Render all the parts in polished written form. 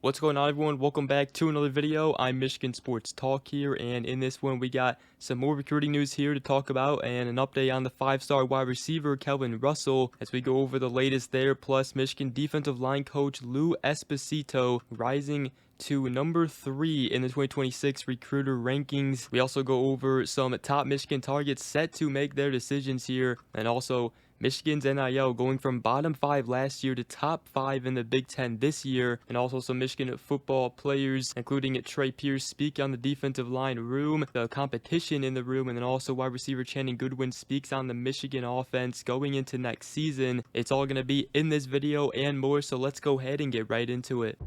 What's going on, everyone? Welcome back to another video. I'm Michigan Sports Talk here, and in this one we got some more recruiting news here to talk about and an update on the five-star wide receiver Kelvin Russell as we go over the latest there, plus Michigan defensive line coach Lou Esposito rising to number 3 in the 2026 recruiter rankings. We also go over some top Michigan targets set to make their decisions here, and also Michigan's NIL going from bottom 5 last year to top 5 in the Big Ten this year, and also some Michigan football players, including Trey Pierce, speak on the defensive line room, the competition in the room, and then also wide receiver Channing Goodwin speaks on the Michigan offense going into next season. It's all going to be in this video and more, so let's go ahead and get right into it.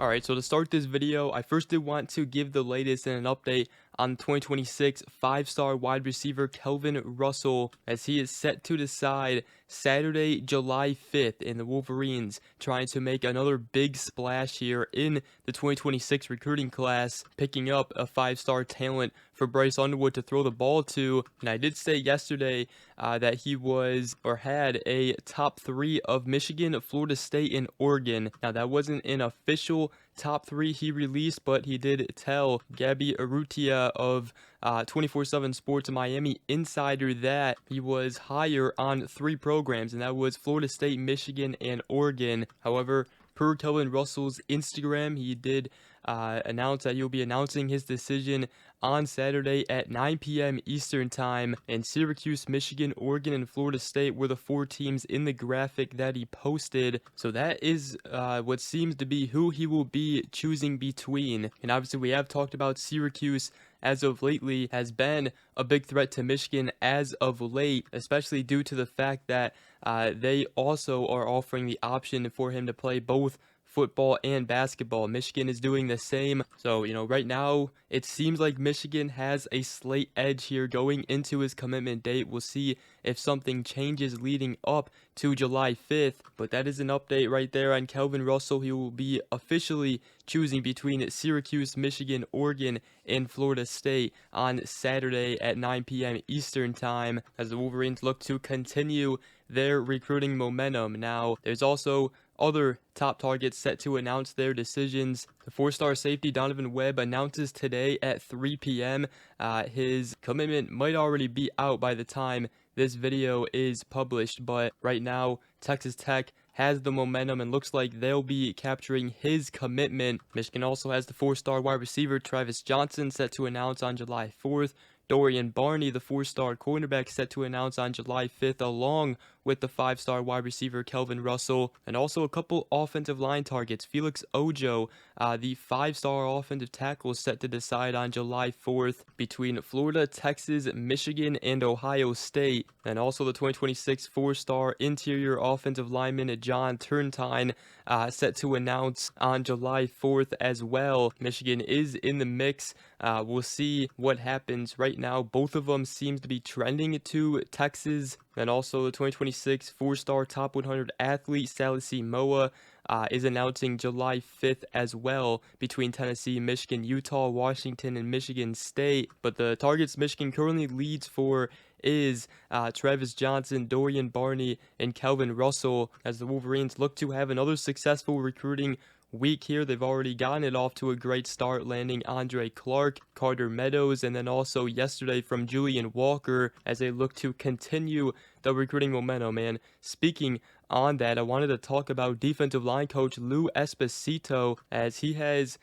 Alright, so to start this video, I first did want to give the latest and an update on 2026 five-star wide receiver Kelvin Russell, as he is set to decide Saturday, July 5th, in the Wolverines trying to make another big splash here in the 2026 recruiting class, picking up a five-star talent for Bryce Underwood to throw the ball to. And I did say yesterday that he was or had a top 3 of Michigan, Florida State, and Oregon. Now, that wasn't an official top 3 he released, but he did tell Gabby Urrutia of 24/7 Sports Miami Insider that he was higher on 3 programs, and that was Florida State, Michigan, and Oregon. However, per Kelvin Russell's Instagram, he did announce that he'll be announcing his decision on Saturday at 9 p.m. Eastern Time. And Syracuse, Michigan, Oregon, and Florida State were the 4 teams in the graphic that he posted. So that is what seems to be who he will be choosing between. And obviously we have talked about Syracuse as of lately has been a big threat to Michigan as of late, especially due to the fact that they also are offering the option for him to play both football and basketball. Michigan is doing the same. So, right now it seems like Michigan has a slight edge here going into his commitment date. We'll see if something changes leading up to July 5th, but that is an update right there on Kelvin Russell. He will be officially choosing between Syracuse, Michigan, Oregon, and Florida State on Saturday at 9 p.m. Eastern Time as the Wolverines look to continue their recruiting momentum. Now, there's also other top targets set to announce their decisions. The 4-star safety Donovan Webb announces today at 3 p.m. His commitment might already be out by the time this video is published, but right now Texas Tech has the momentum and looks like they'll be capturing his commitment. Michigan also has the 4-star wide receiver Travis Johnson set to announce on July 4th. Dorian Barney, the 4-star cornerback, set to announce on July 5th, along with the 5-star wide receiver Kelvin Russell, and also a couple offensive line targets. Felix Ojo, the 5-star offensive tackle, set to decide on July 4th between Florida, Texas, Michigan, and Ohio State. And also the 2026 4-star interior offensive lineman John Turntine set to announce on July 4th as well. Michigan is in the mix. We'll see what happens. Right now, both of them seems to be trending to Texas. And also the 2026 4-star top 100 athlete Salisi Moa is announcing July 5th as well between Tennessee, Michigan, Utah, Washington, and Michigan State. But the targets Michigan currently leads for is Travis Johnson, Dorian Barney, and Kelvin Russell, as the Wolverines look to have another successful recruiting week here. They've already gotten it off to a great start, landing Andre Clark, Carter Meadows, and then also yesterday from Julian Walker, as they look to continue the recruiting momentum. And speaking on that, I wanted to talk about defensive line coach Lou Esposito, as he has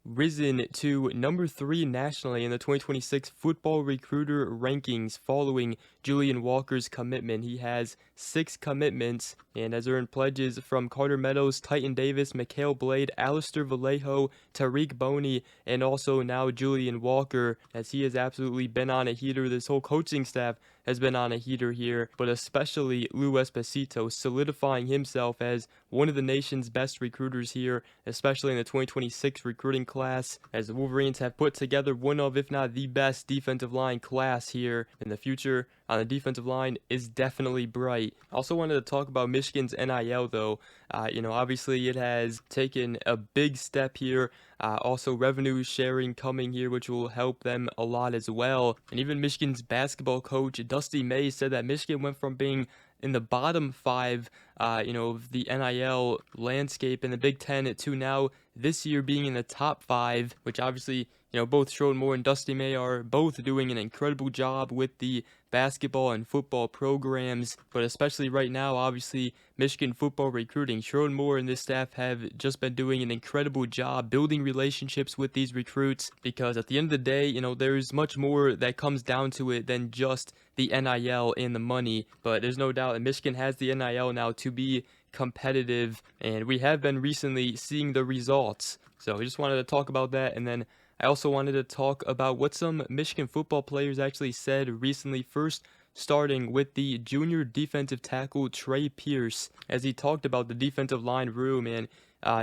risen to number 3 nationally in the 2026 football recruiter rankings following Julian Walker's commitment. He has 6 commitments and has earned pledges from Carter Meadows, Titan Davis, Mikhail Blade, Alistair Vallejo, Tariq Boney, and also now Julian Walker, as he has absolutely been on a heater. This whole coaching staff has been on a heater here, but especially Lou Esposito solidifying himself as one of the nation's best recruiters here, especially in the 2026 recruiting class, as the Wolverines have put together one of, if not the best defensive line class here. In the future, on the defensive line is definitely bright. I also wanted to talk about Michigan's NIL though. Obviously it has taken a big step here. Also revenue sharing coming here, which will help them a lot as well. And even Michigan's basketball coach, Dusty May, said that Michigan went from being in the bottom 5, of the NIL landscape in the Big Ten to now this year being in the top 5, which obviously, both Sherrod Moore and Dusty May are both doing an incredible job with the basketball and football programs, but especially right now, obviously, Michigan football recruiting. Sherrod Moore and this staff have just been doing an incredible job building relationships with these recruits, because at the end of the day, there's much more that comes down to it than just the NIL and the money, but there's no doubt that Michigan has the NIL now to be competitive, and we have been recently seeing the results. So I just wanted to talk about that, and then I also wanted to talk about what some Michigan football players actually said recently. First, starting with the junior defensive tackle Trey Pierce, as he talked about the defensive line room, and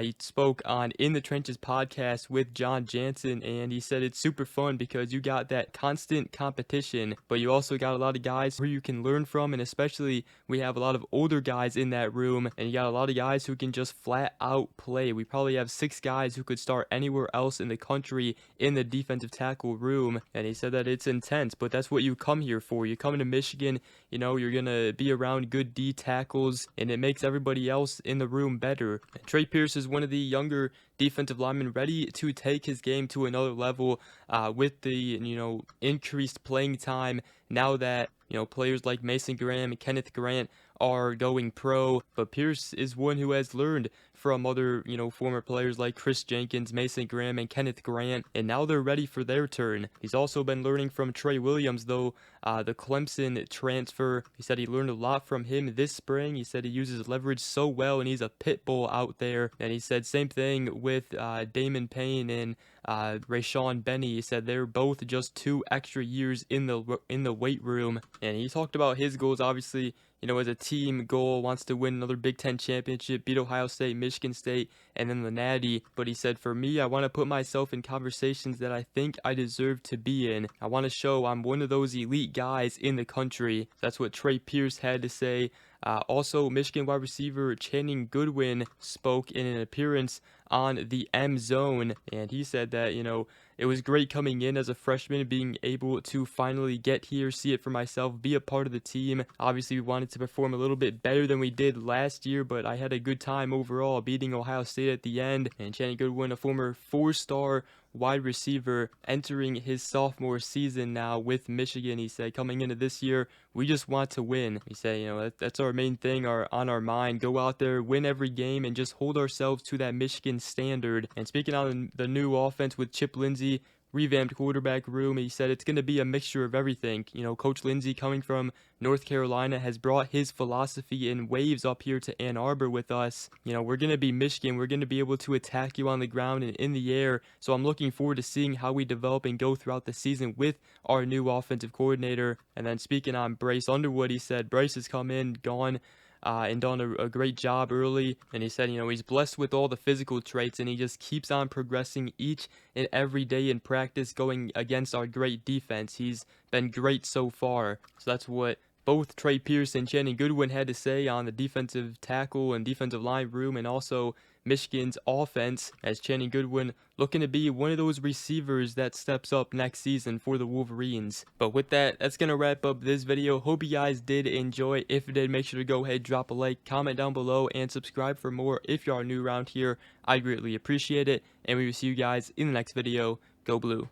he spoke on In the Trenches podcast with John Jansen, and he said it's super fun because you got that constant competition, but you also got a lot of guys who you can learn from, and especially we have a lot of older guys in that room, and you got a lot of guys who can just flat out play. We probably have 6 guys who could start anywhere else in the country in the defensive tackle room, and he said that it's intense, but that's what you come here for. You come to Michigan, you're going to be around good D tackles, and it makes everybody else in the room better. And Trey Pierce is one of the younger defensive linemen ready to take his game to another level with the increased playing time now that players like Mason Graham and Kenneth Grant are going pro. But Pierce is one who has learned from other former players like Chris Jenkins, Mason Graham, and Kenneth Grant, and now they're ready for their turn. He's also been learning from Trey Williams though, the Clemson transfer. He said he learned a lot from him this spring. He said he uses leverage so well and he's a pit bull out there. And he said same thing with Damon Payne and Rayshawn Benny. He said they're both just 2 extra years in the weight room. And he talked about his goals, obviously, as a team goal, wants to win another Big Ten championship, beat Ohio State, Michigan State, and then the Natty. But he said, for me, I want to put myself in conversations that I think I deserve to be in. I want to show I'm one of those elite guys in the country. That's what Trey Pierce had to say. Also, Michigan wide receiver Channing Goodwin spoke in an appearance on the M Zone, and he said that, it was great coming in as a freshman, being able to finally get here, see it for myself, be a part of the team. Obviously, we wanted to perform a little bit better than we did last year, but I had a good time overall, beating Ohio State at the end. And Channing Goodwin, a former 4-star wide receiver, entering his sophomore season now with Michigan. He said, coming into this year, we just want to win. He said, that's our main thing on our mind. Go out there, win every game, and just hold ourselves to that Michigan standard. And speaking on the new offense with Chip Lindsey, revamped quarterback room, he said it's going to be a mixture of everything. Coach Lindsey, coming from North Carolina, has brought his philosophy in waves up here to Ann Arbor with us. We're going to be Michigan. We're going to be able to attack you on the ground and in the air. So I'm looking forward to seeing how we develop and go throughout the season with our new offensive coordinator. And then speaking on Bryce Underwood, he said Bryce has come in, gone, and done a great job early. And he said, he's blessed with all the physical traits, and he just keeps on progressing each and every day in practice, going against our great defense. He's been great so far. So that's what both Trey Pierce and Channing Goodwin had to say on the defensive tackle and defensive line room, and also Michigan's offense, as Channing Goodwin looking to be one of those receivers that steps up next season for the Wolverines. But with that, that's going to wrap up this video. Hope you guys did enjoy. If you did, make sure to go ahead, drop a like, comment down below, and subscribe for more if you are new around here. I greatly appreciate it, and we will see you guys in the next video. Go Blue.